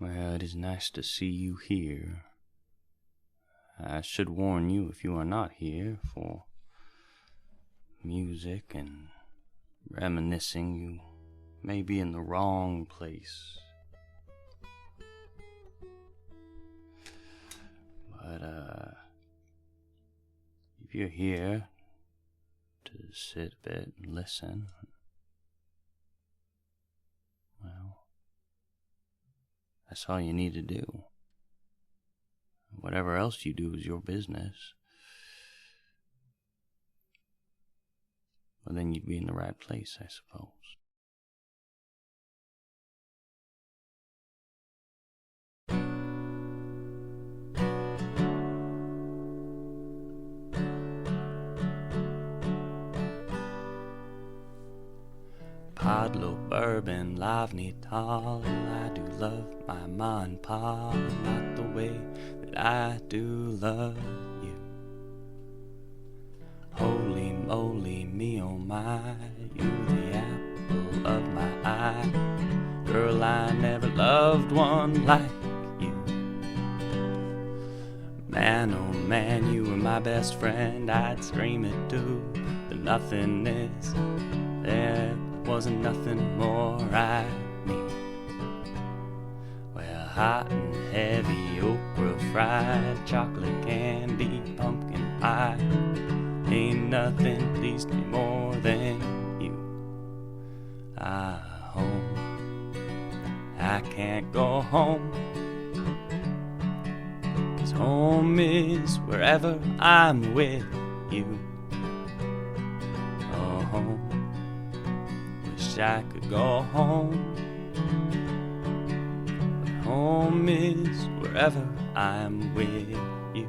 Well, it is nice to see you here. I should warn you if you are not here for music and reminiscing, you may be in the wrong place. But, if you're here to sit a bit and listen, well, that's all you need to do. Whatever else you do is your business. Well, then you'd be in the right place, I suppose. Pa Dlo bourbon, lively tall. I do love my ma and pa, not the way that I do love you. Holy moly, me oh my, you the apple of my eye. Girl, I never loved one like you. Man, oh man, you were my best friend. I'd scream it to the nothingness. There wasn't nothing more I need. Well, hot and heavy, okra fried, chocolate candy, pumpkin pie. Ain't nothing pleased me more than you. Home, I can't go home, 'cause home is wherever I'm with you. Oh, home, wish I could go home, but home is wherever I'm with you.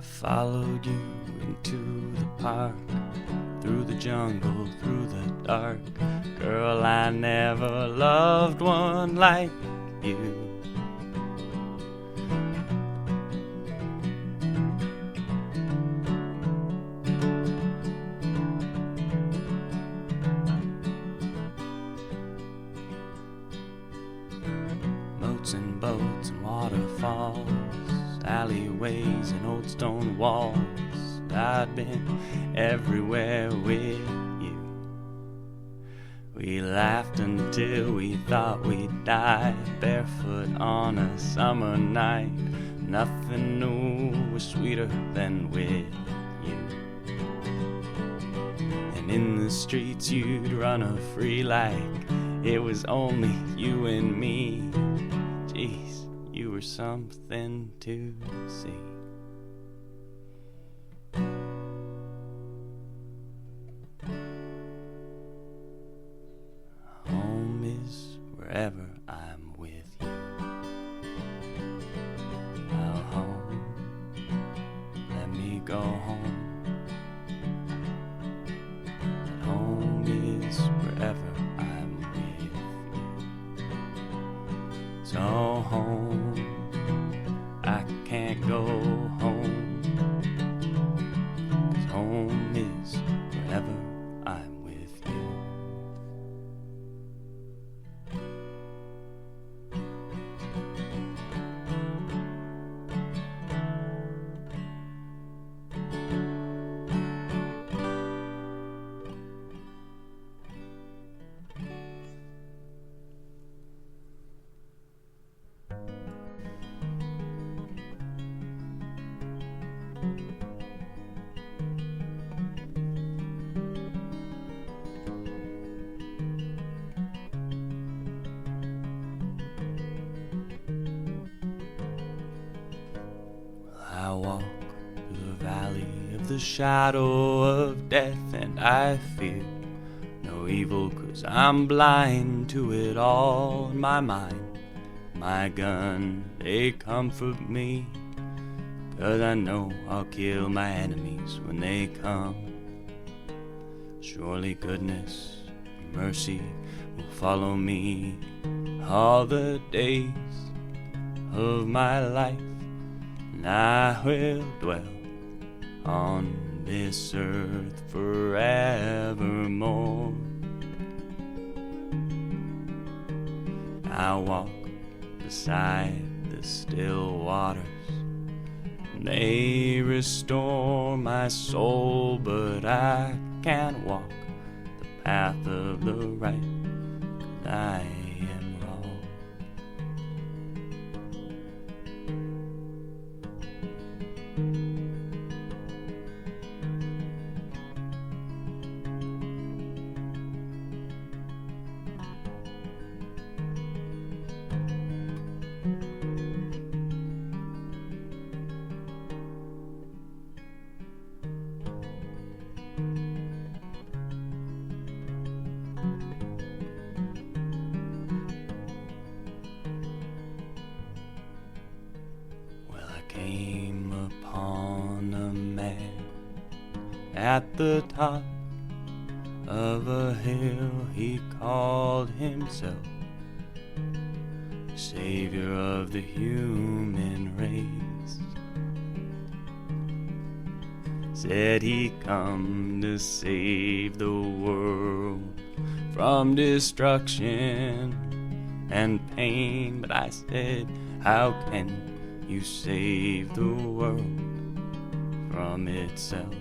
Followed you into the park, through the jungle, through the dark. Girl, I never loved one like you. Moats and boats and waterfalls, alleyways and old stone walls. I'd been everywhere with you. We laughed until we thought we'd die, barefoot on a summer night. Nothing new was sweeter than with you. And in the streets you'd run a free like it was only you and me. Jeez, you were something to see. Home is wherever I'm with you. Well, home, let me go home. But home is wherever I'm with you. So home, I can't go home, 'cause home is wherever I'm with you. I walk through the valley of the shadow of death, and I fear no evil, 'cause I'm blind to it all. In my mind, my gun, they comfort me. 'cause I know I'll kill my enemies when they come. Surely goodness and mercy will follow me all the days of my life, and I will dwell on this earth forevermore. I'll walk beside the still waters. They restore my soul, but I can't walk the path of the right, 'cause I am wrong. Came upon a man at the top of a hill. He called himself Savior of the human race. Said he'd come to save the world from destruction and pain. But I said, how can you save the world from itself?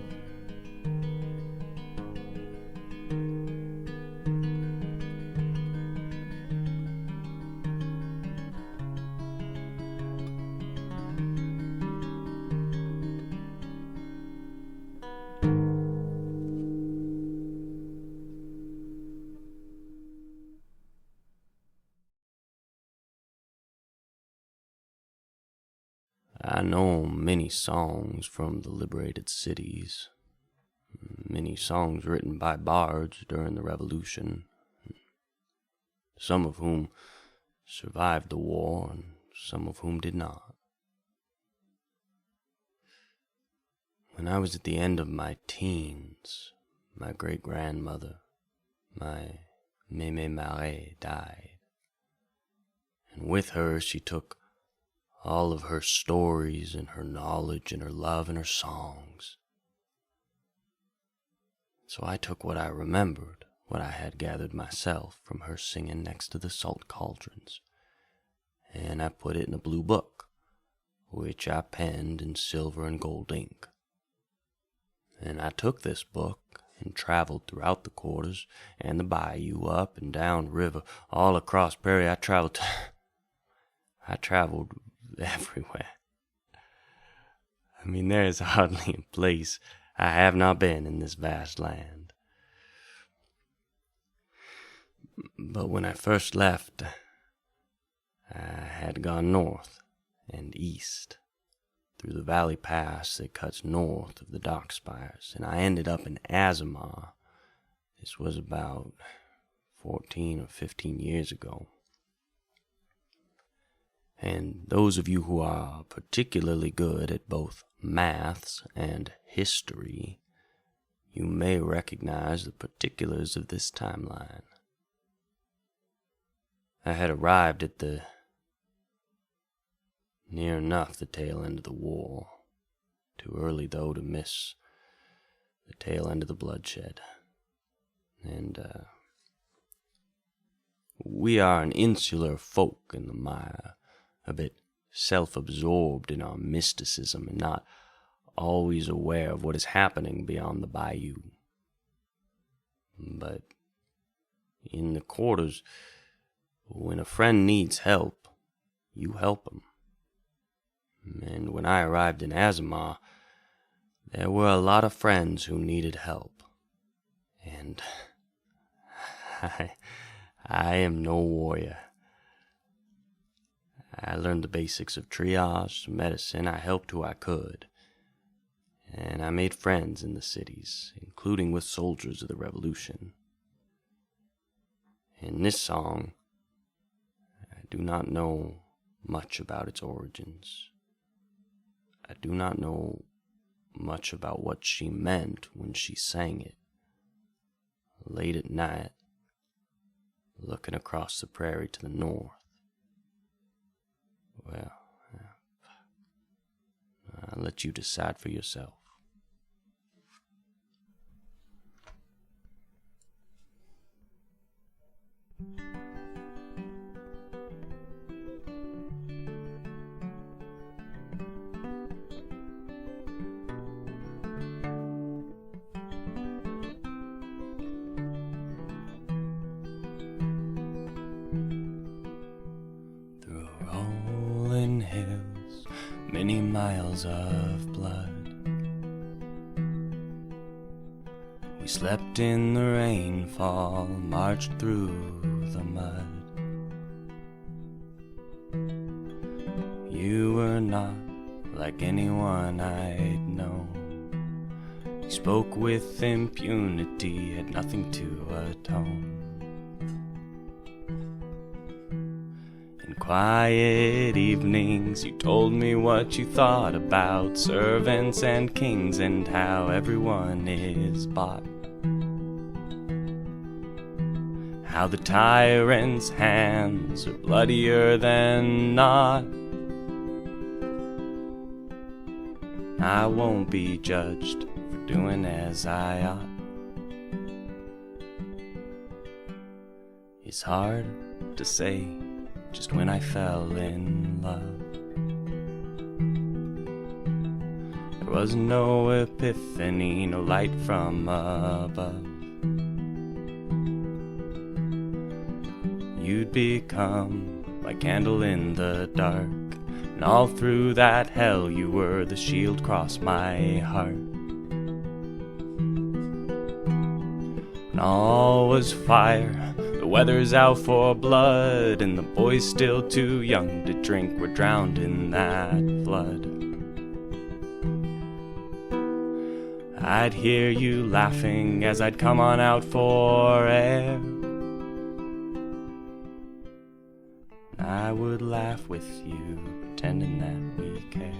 I know many songs from the Liberated Cities, many songs written by bards during the Revolution, some of whom survived the war and some of whom did not. When I was at the end of my teens, my great-grandmother, my Mémé Marais, died, and with her she took all of her stories and her knowledge and her love and her songs. So I took what I remembered, what I had gathered myself from her singing next to the salt cauldrons, and I put it in a blue book, which I penned in silver and gold ink. And I took this book and traveled throughout the quarters and the bayou, up and down river, all across Prairie. I traveled everywhere. I mean, there is hardly a place I have not been in this vast land. But when I first left, I had gone north and east through the valley pass that cuts north of the dock spires, and I ended up in Azimar. This was about 14 or 15 years ago. And those of you who are particularly good at both maths and history, you may recognize the particulars of this timeline. I had arrived at near enough the tail end of the war. Too early, though, to miss the tail end of the bloodshed. And we are an insular folk in the mire, a bit self-absorbed in our mysticism and not always aware of what is happening beyond the bayou. But in the quarters, when a friend needs help, you help him. And when I arrived in Azimar, there were a lot of friends who needed help. And I am no warrior. I learned the basics of triage, medicine. I helped who I could. And I made friends in the cities, including with soldiers of the Revolution. In this song, I do not know much about its origins. I do not know much about what she meant when she sang it. Late at night, looking across the prairie to the north. Well, I'll let you decide for yourself. Many miles of blood. We slept in the rainfall, marched through the mud. You were not like anyone I'd known. You spoke with impunity, had nothing to atone. Quiet evenings, you told me what you thought about servants and kings and how everyone is bought. How the tyrant's hands are bloodier than not. I won't be judged for doing as I ought. It's hard to say just when I fell in love. There was no epiphany, no light from above. You'd become my candle in the dark, and all through that hell you were the shield across my heart. And all was fire. The weather's out for blood, and the boys still too young to drink were drowned in that flood. I'd hear you laughing as I'd come on out for air. I would laugh with you, pretending that we cared.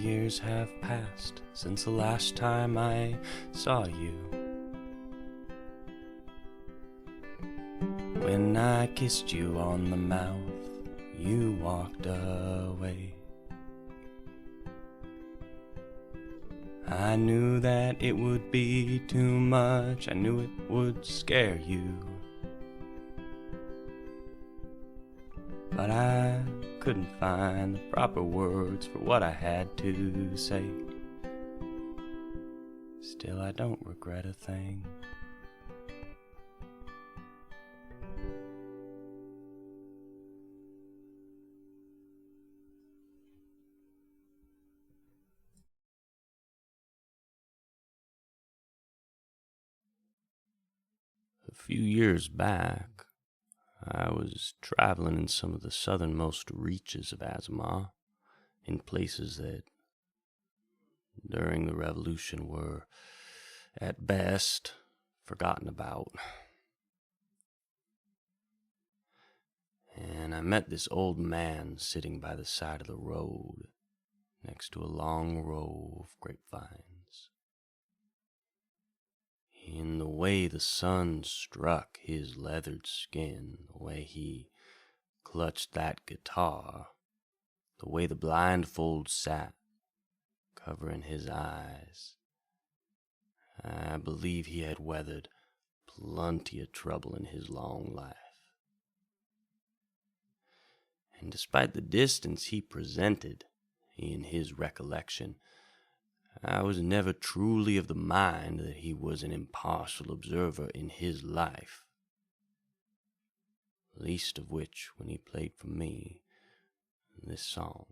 Years have passed since the last time I saw you. When I kissed you on the mouth, you walked away. I knew that it would be too much, I knew it would scare you. But I couldn't find the proper words for what I had to say. Still, I don't regret a thing. A few years back, I was traveling in some of the southernmost reaches of Azimar, in places that during the Revolution were, at best, forgotten about. And I met this old man sitting by the side of the road, next to a long row of grapevines. In the way the sun struck his leathered skin, the way he clutched that guitar, the way the blindfold sat, covering his eyes, I believe he had weathered plenty of trouble in his long life. And despite the distance he presented in his recollection, I was never truly of the mind that he was an impartial observer in his life, least of which when he played for me this song.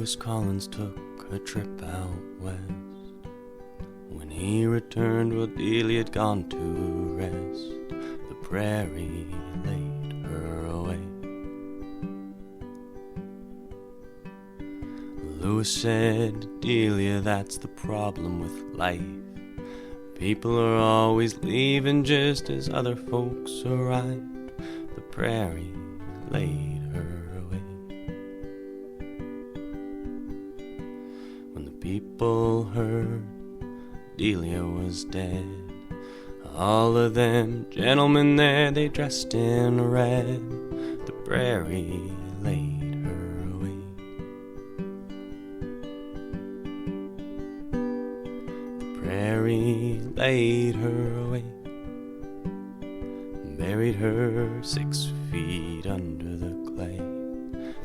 Lewis Collins took a trip out west. When he returned, well, Delia had gone to rest. The prairie laid her away. Lewis said to Delia, that's the problem with life. People are always leaving just as other folks arrive. The prairie laid her away. When the people heard Delia was dead, all of them gentlemen there, they dressed in red. The prairie laid her away. The prairie laid her away, buried her 6 feet under the clay.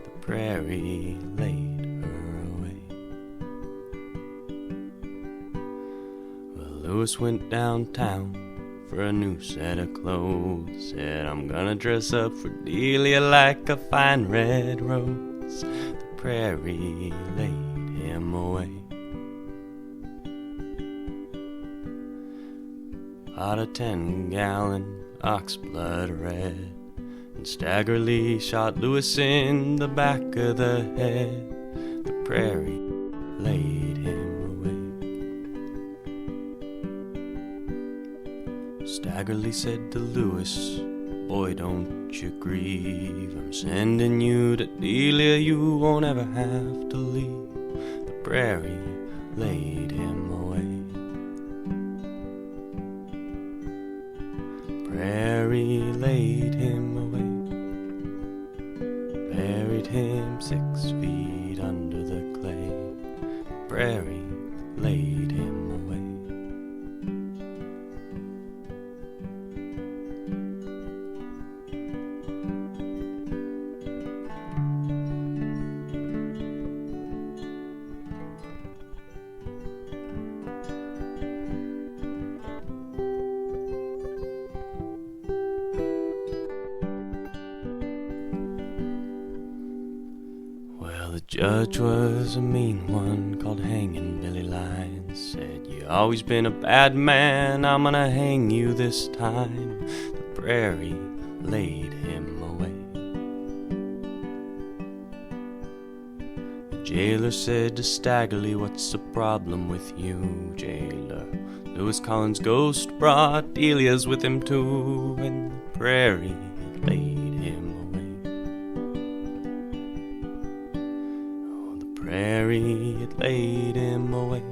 The prairie laid her away. Well, Lewis went downtown for a new set of clothes. Said, I'm gonna dress up for Delia like a fine red rose. The prairie laid him away. Bought a 10-gallon oxblood red, and staggerly shot Lewis in the back of the head. The prairie laid him away. Staggerly said to Lewis, boy, don't you grieve. I'm sending you to Delia, you won't ever have to leave. The prairie laid him away. Prairie laid him away, buried him 6 feet under the clay. Prairie laid him away. The judge was a mean one called Hanging Billy Lyons. Said, you always been a bad man, I'm gonna hang you this time. The prairie laid him away. The jailer said to Staggerly, what's the problem with you, jailer? Lewis Collins' ghost brought Delia's with him too, and the prairie laid him away. Prairie, it laid him away,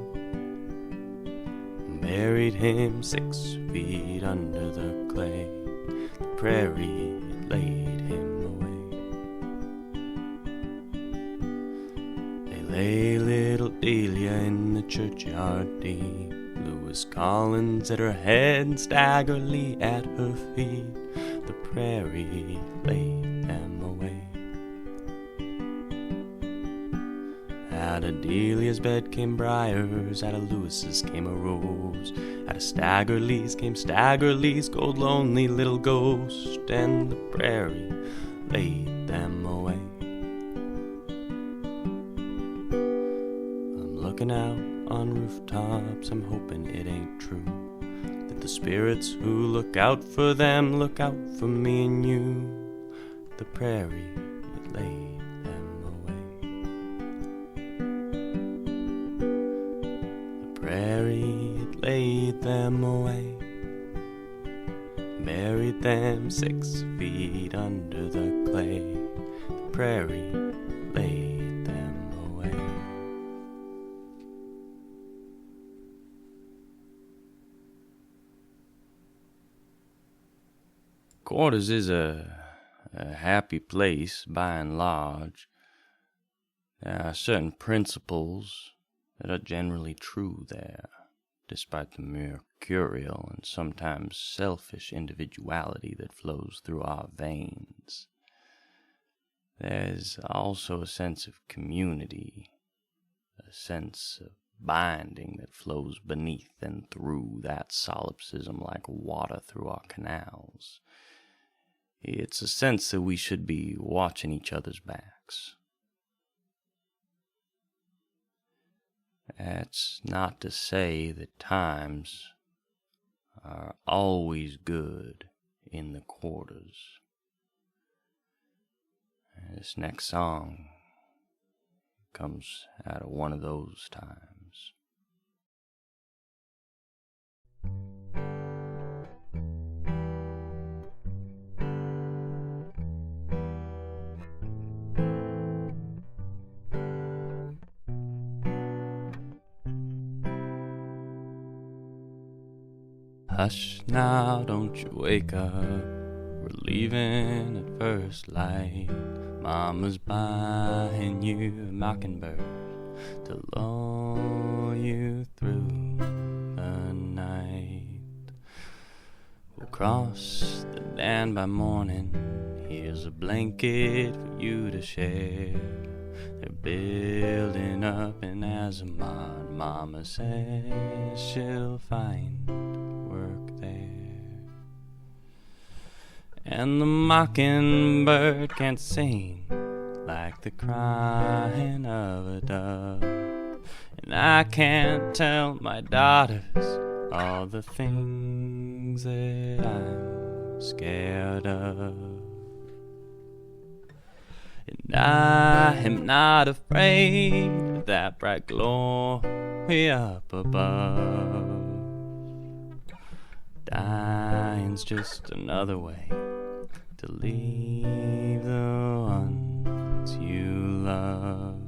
buried him 6 feet under the clay. The prairie, it laid him away. They lay little Delia in the churchyard deep, Lewis Collins at her head and Staggerly at her feet. The prairie laid them away. Out of Delia's bed came briars, out of Lewis's came a rose, out of Staggerly's came Staggerly's cold lonely little ghost, and the prairie laid them away. I'm looking out on rooftops, I'm hoping it ain't true, that the spirits who look out for them look out for me and you. The prairie, it laid prairie, it laid them away, buried them 6 feet under the clay. The prairie laid them away. Quarters is a happy place by and large. There are certain principles that are generally true there, despite the mercurial and sometimes selfish individuality that flows through our veins. There's also a sense of community, a sense of binding that flows beneath and through that solipsism like water through our canals. It's a sense that we should be watching each other's backs. That's not to say that times are always good in the quarters. This next song comes out of one of those times. Hush now, don't you wake up. We're leaving at first light. Mama's buying you a mockingbird to lull you through the night. We'll cross the land by morning. Here's a blanket for you to share. They're building up in Azimar. Mama says she'll find work there. And the mockingbird can't sing like the crying of a dove. And I can't tell my daughters all the things that I'm scared of. And I am not afraid of that bright glory up above. Dying's just another way to leave the ones you love.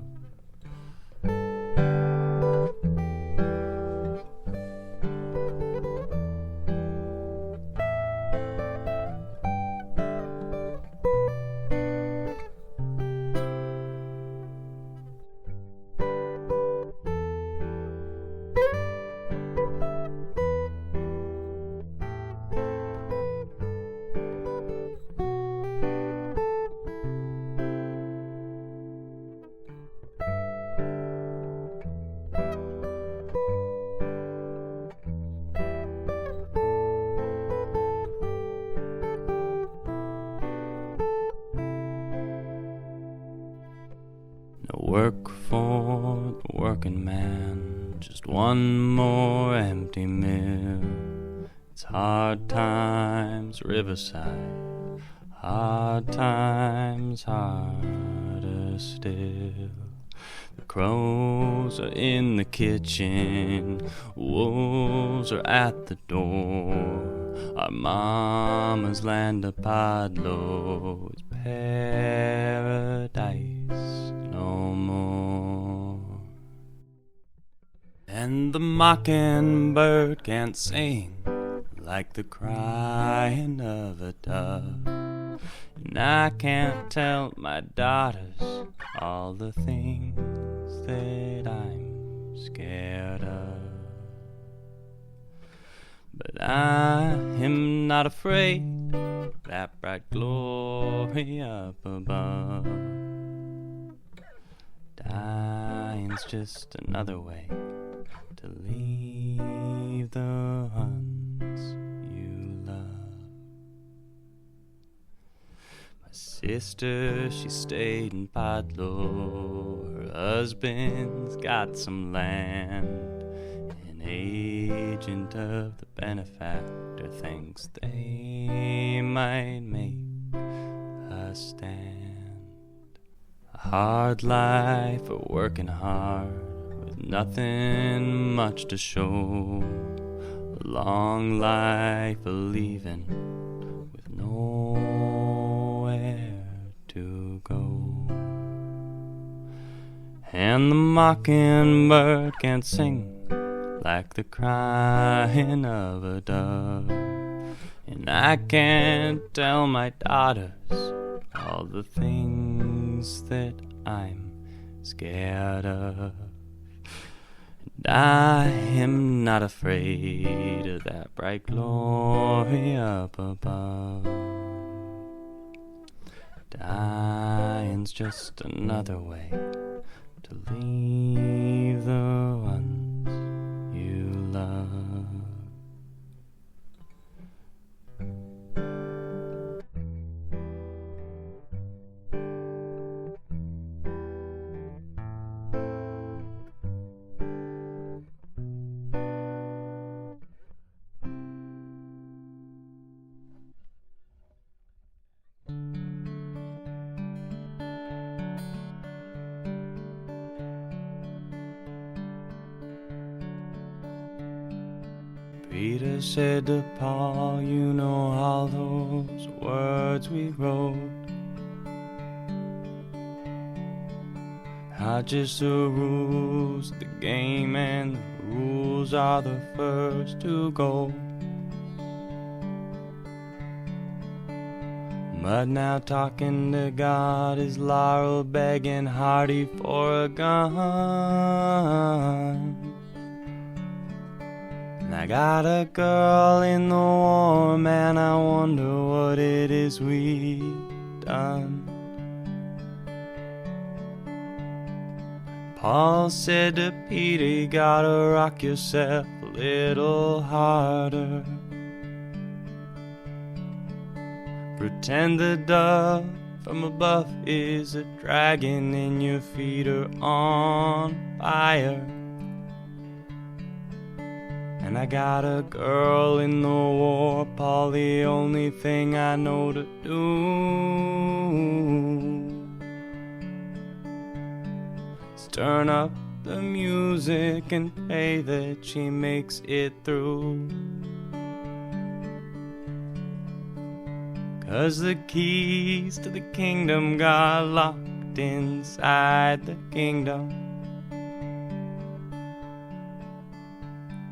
Work for the working man, just one more empty mill. It's hard times, Riverside, hard times, harder still. The crows are in the kitchen, wolves are at the door. Our mama's land of Pa Dlo is paradise no more. And the mockingbird can't sing like the crying of a dove. And I can't tell my daughters all the things that I'm scared of. But I am not afraid of that bright glory up above. Dying's just another way to leave the ones you love. My sister, she stayed in Pa Dlo. Her husband's got some land. An agent of the benefactor thinks they might make a stand. A hard life of working hard with nothing much to show. A long life of leaving with nowhere to go. And the mockingbird can't sing like the crying of a dove. And I can't tell my daughters all the things that I'm scared of. And I am not afraid of that bright glory up above. Dying's just another way to leave the ones you love. Peter said to Paul, you know all those words we wrote are just the rules of the game, and the rules are the first to go. But now talking to God is Laurel begging Hardy for a gun. And I got a girl in the war, man, I wonder what it is we've done. Paul said to Peter, you gotta rock yourself a little harder. Pretend the dove from above is a dragon and your feet are on fire. And I got a girl in the war, Paul, the only thing I know to do is turn up the music and pray that she makes it through. 'Cause the keys to the kingdom got locked inside the kingdom,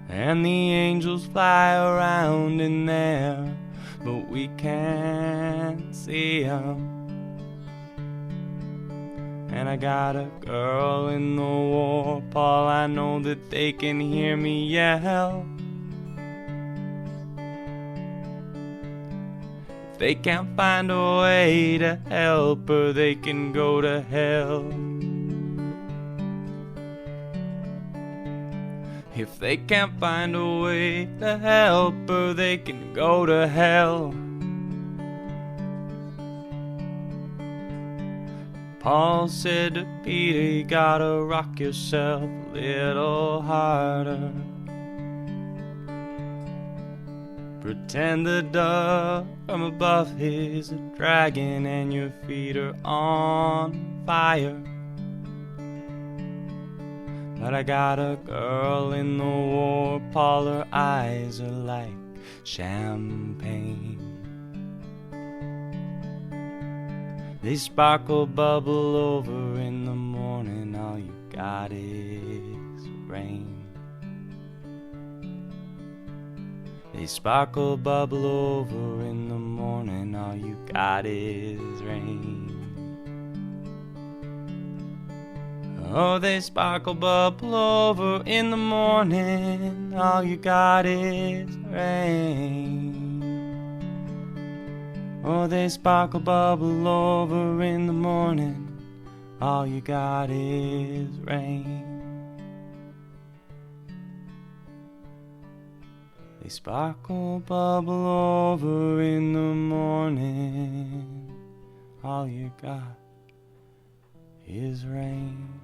and the angels fly around in there, but we can't see them. And I got a girl in the war, Paul, I know that they can hear me yell. If they can't find a way to help her, they can go to hell. If they can't find a way to help her, they can go to hell. Paul said to Peter, you gotta rock yourself a little harder. Pretend the dove from above is a dragon and your feet are on fire. But I got a girl in the war, Paul, her eyes are like champagne. They sparkle, bubble over in the morning, all you got is rain. They sparkle, bubble over in the morning, all you got is rain. Oh, they sparkle, bubble over in the morning, all you got is rain. Oh, they sparkle, bubble over in the morning, all you got is rain. They sparkle, bubble over in the morning, all you got is rain.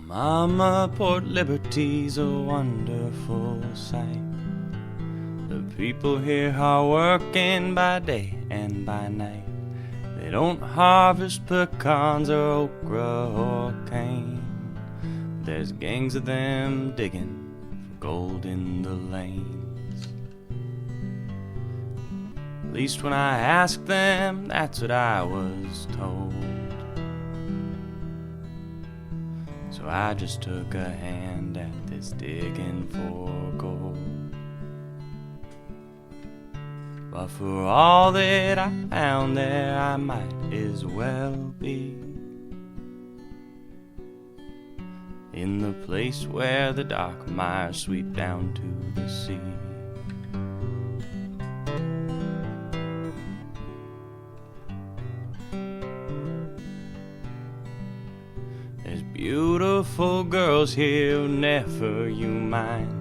Mama, Port Liberty's a wonderful sight. The people here are working by day and by night. They don't harvest pecans or okra or cane. There's gangs of them digging for gold in the lanes. At least when I asked them, that's what I was told. So I just took a hand at this digging for gold. But for all that I found there, I might as well be in the place where the dark mires sweep down to the sea. Beautiful girls here, never you mind.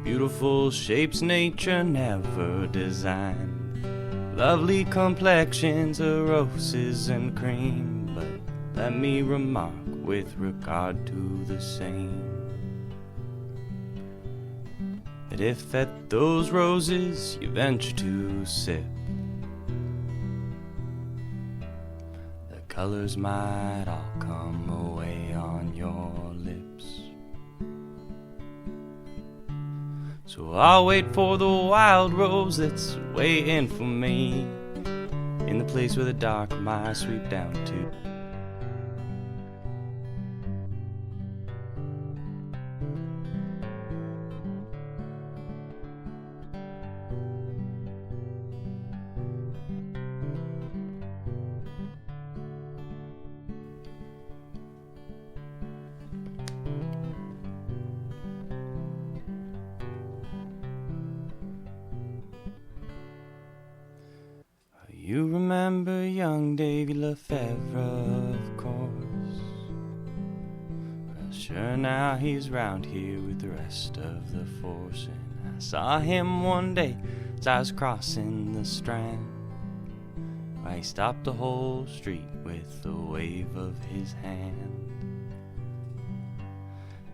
Beautiful shapes nature never designed. Lovely complexions of roses and cream, but let me remark with regard to the same, that if at those roses you venture to sip, the colors might all come away on your lips. So I'll wait for the wild rose that's waiting for me in the place where the dark might sweep down to. You remember young Davy Lefevre, of course. Well, sure, now he's round here with the rest of the force. And I saw him one day as I was crossing the Strand. Why, he stopped the whole street with a wave of his hand.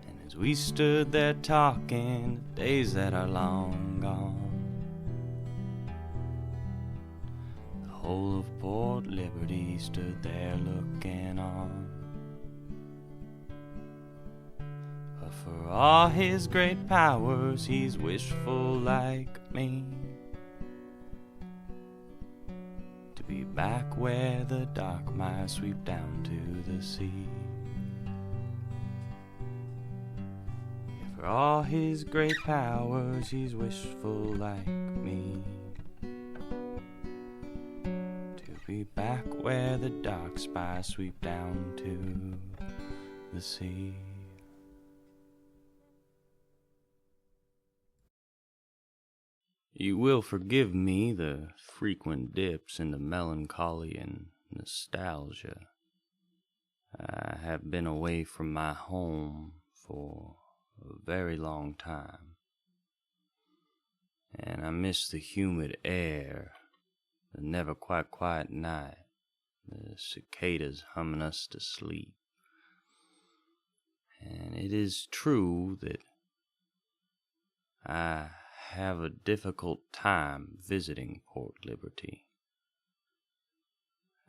And as we stood there talking, the days that are long gone, the whole of Port Liberty stood there looking on. But for all his great powers, he's wishful like me, to be back where the dark might sweep down to the sea. Yeah, for all his great powers, he's wishful like me, be back where the dark spies sweep down to the sea. You will forgive me the frequent dips into melancholy and nostalgia. I have been away from my home for a very long time, and I miss the humid air, the never quite quiet night, the cicadas humming us to sleep. And it is true that I have a difficult time visiting Port Liberty.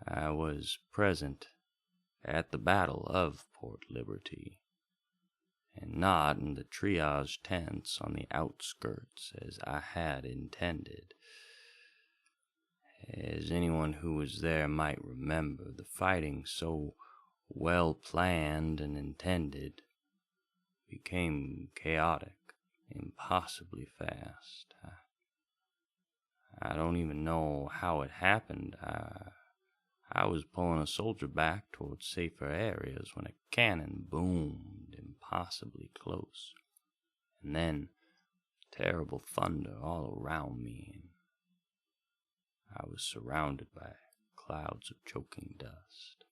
I was present at the Battle of Port Liberty, and not in the triage tents on the outskirts as I had intended. As anyone who was there might remember, the fighting, so well planned and intended, became chaotic, impossibly fast. I don't even know how it happened. I was pulling a soldier back towards safer areas when a cannon boomed impossibly close, and then terrible thunder all around me, and I was surrounded by clouds of choking dust.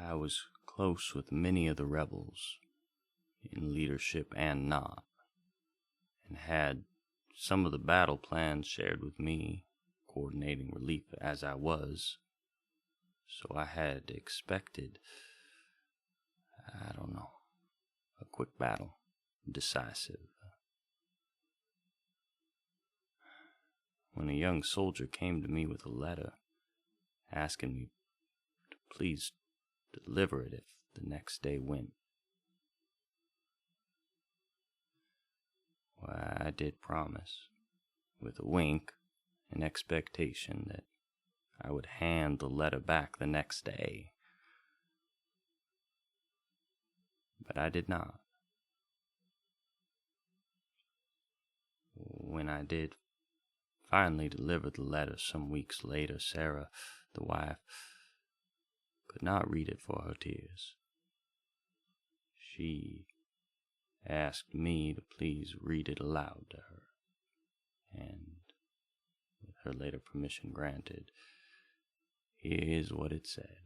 I was close with many of the rebels, in leadership and not, and had some of the battle plans shared with me, coordinating relief as I was. So I had expected, a quick battle, decisive. When a young soldier came to me with a letter, asking me to please deliver it if the next day went, why, I did promise, with a wink, an expectation that I would hand the letter back the next day. But I did not. When I did finally deliver the letter some weeks later, Sarah, the wife, could not read it for her tears. She asked me to please read it aloud to her, and with her later permission granted, here is what it said.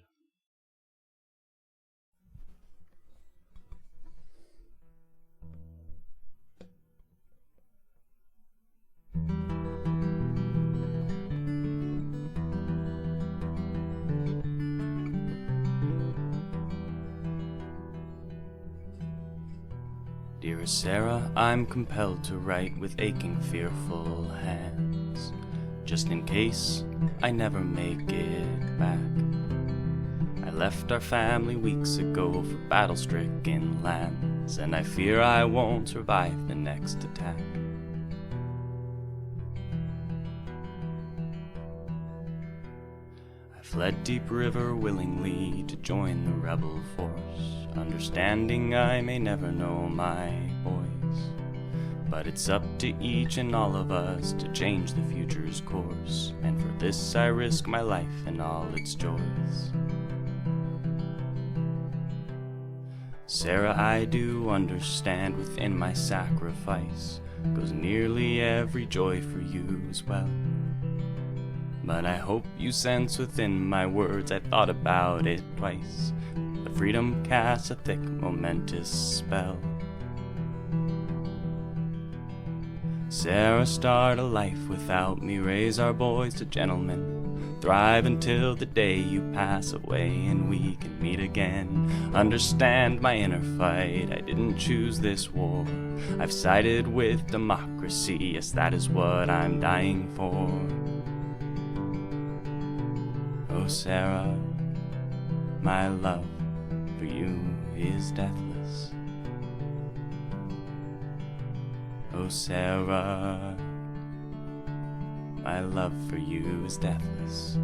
Dearest Sarah, I'm compelled to write with aching, fearful hands, just in case I never make it back. I left our family weeks ago for battle-stricken lands, and I fear I won't survive the next attack. I fled Deep River willingly to join the rebel force, understanding I may never know my boys. But it's up to each and all of us to change the future's course, and for this I risk my life and all its joys. Sarah, I do understand within my sacrifice goes nearly every joy for you as well. But I hope you sense within my words I thought about it twice. The freedom casts a thick, momentous spell. Sarah, start a life without me, raise our boys to gentlemen, thrive until the day you pass away and we can meet again. Understand my inner fight, I didn't choose this war. I've sided with democracy, yes, that is what I'm dying for. Oh, Sarah, my love for you is deathless. Oh, Sarah, my love for you is deathless.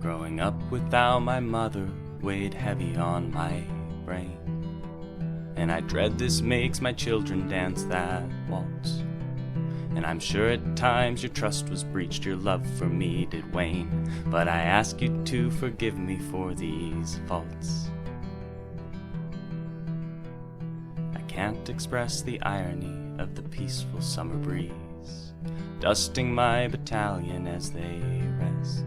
Growing up without my mother weighed heavy on my brain, and I dread this makes my children dance that waltz. And I'm sure at times your trust was breached, your love for me did wane, but I ask you to forgive me for these faults. Can't express the irony of the peaceful summer breeze dusting my battalion as they rest,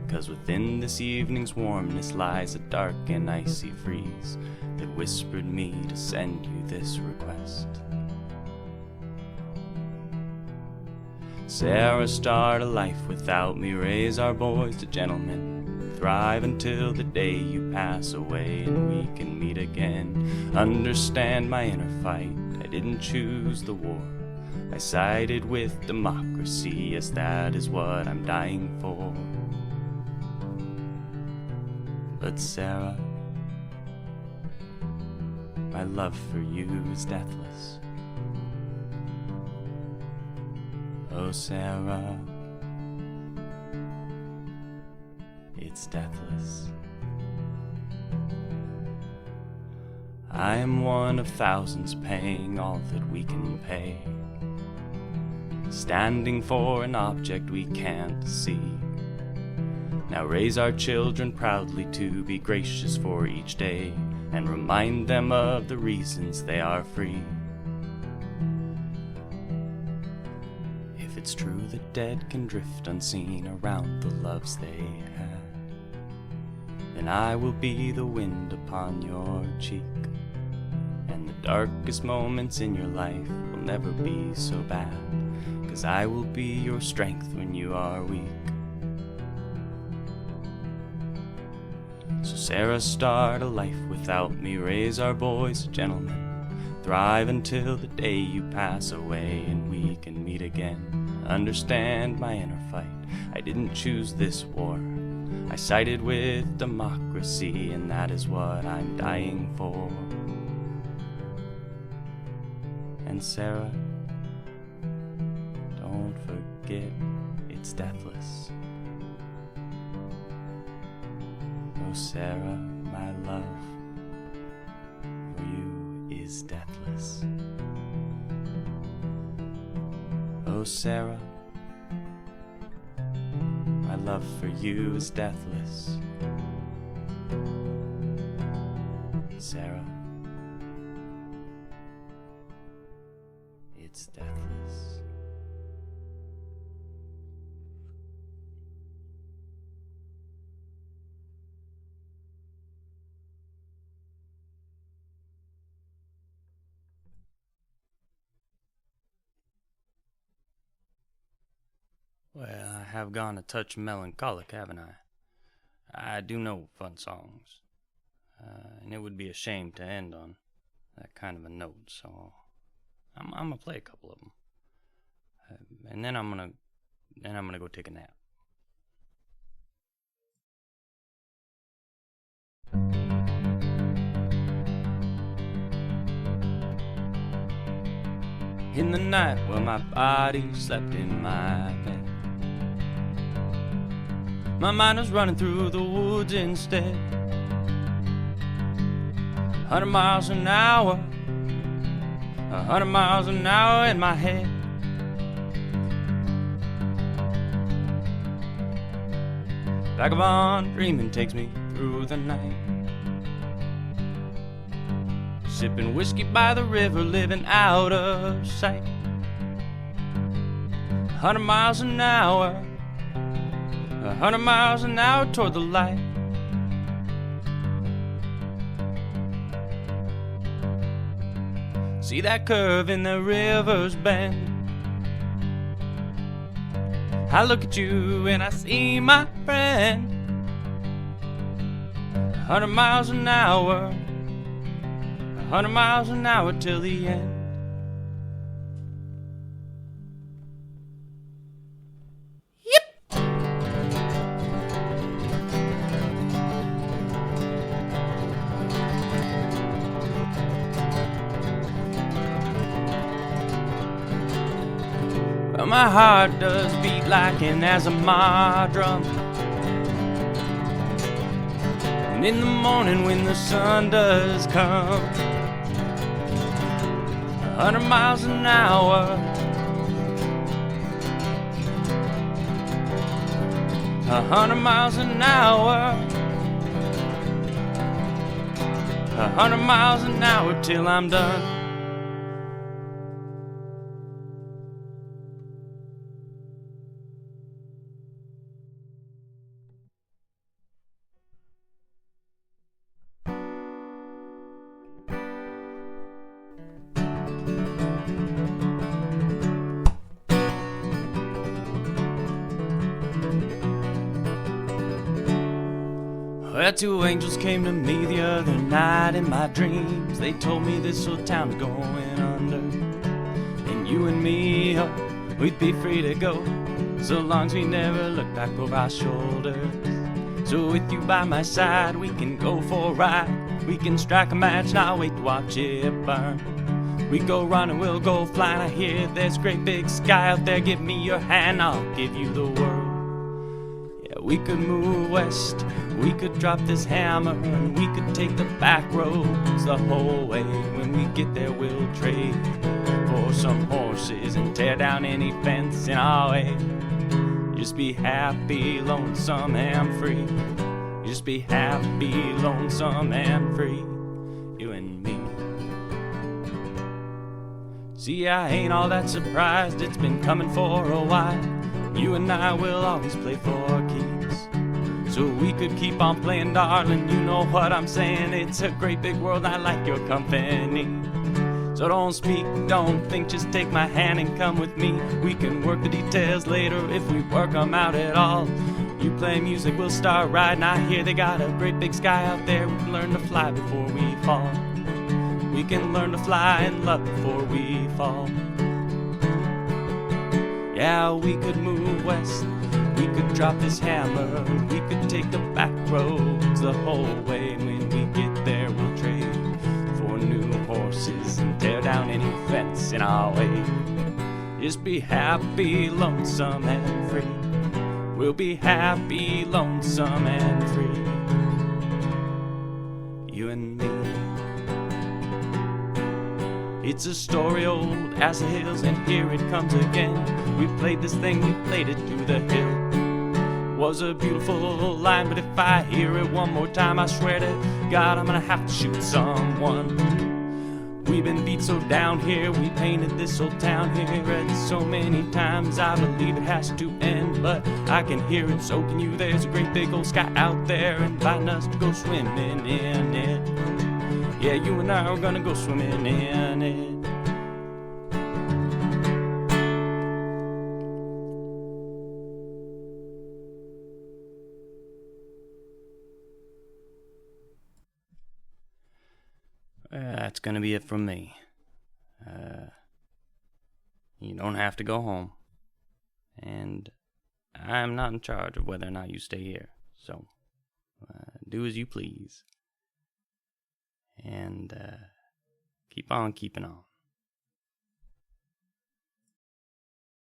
'cause within this evening's warmness lies a dark and icy freeze that whispered me to send you this request. Sarah, start a life without me, raise our boys to gentlemen, thrive until the day you pass away and we can meet again. Understand my inner fight, I didn't choose the war. I sided with democracy, yes, that is what I'm dying for. But Sarah, my love for you is deathless. Oh, Sarah, it's deathless. I am one of thousands paying all that we can pay, standing for an object we can't see. Now raise our children proudly to be gracious for each day, and remind them of the reasons they are free. If it's true the dead can drift unseen around the loves they had, then I will be the wind upon your cheek, and the darkest moments in your life will never be so bad, 'cause I will be your strength when you are weak. So Sarah, start a life without me, raise our boys to gentlemen, thrive until the day you pass away and we can meet again. Understand my inner fight, I didn't choose this war. I sided with democracy, and that is what I'm dying for. And Sarah, don't forget it's deathless. Oh, Sarah, my love for you is deathless. Oh, Sarah, my love for you is deathless. Sarah, it's deathless. Well, I have gone a touch melancholic, haven't I? I do know fun songs. and it would be a shame to end on that kind of a note. So I'm gonna play a couple of them, and then I'm gonna go take a nap. In the night, well, my body slept in my bed. My mind was running through the woods instead. 100 miles an hour, 100 miles an hour in my head. Vagabond dreaming takes me through the night. Sipping whiskey by the river, living out of sight. 100 miles an hour, 100 miles an hour toward the light. See that curve in the river's bend. I look at you and I see my friend. 100 miles an hour, 100 miles an hour till the end. Well, my heart does beat like an Azimar drum. And in the morning when the sun does come, 100 miles an hour, 100 miles an hour, 100 miles an hour till I'm done. Well, two angels came to me the other night in my dreams. They told me this old town's going under, and you and me, oh, we'd be free to go, so long as we never look back over our shoulders. So with you by my side, we can go for a ride. We can strike a match and I'll wait to watch it burn. We go running, we'll go flying. I hear there's a great big sky out there. Give me your hand, I'll give you the world. We could move west, we could drop this hammer, and we could take the back roads the whole way. When we get there, we'll trade for some horses and tear down any fence in our way. Just be happy, lonesome, and free. Just be happy, lonesome, and free. You and me. See, I ain't all that surprised, it's been coming for a while. You and I will always play for keeps, so we could keep on playing, darling. You know what I'm saying. It's a great big world, I like your company. So don't speak, don't think, just take my hand and come with me. We can work the details later if we work them out at all. You play music, we'll start riding. I hear they got a great big sky out there. We can learn to fly before we fall. We can learn to fly in love before we fall. Yeah, we could move west, we could drop this hammer, we could take the back roads the whole way. When we get there, we'll trade for new horses and tear down any fence in our way. Just be happy, lonesome, and free. We'll be happy, lonesome, and free. You and me. It's a story old as the hills, and here it comes again. We played this thing, we played it to the hill. Was a beautiful line, but if I hear it one more time, I swear to God I'm gonna have to shoot someone. We've been beat so down here, we painted this old town here, and so many times I believe it has to end. But I can hear it, so can you. There's a great big old sky out there, inviting us to go swimming in it. Yeah, you and I are gonna go swimming in it. going to be it from me. You don't have to go home. And I'm not in charge of whether or not you stay here. So, do as you please. And keep on keeping on.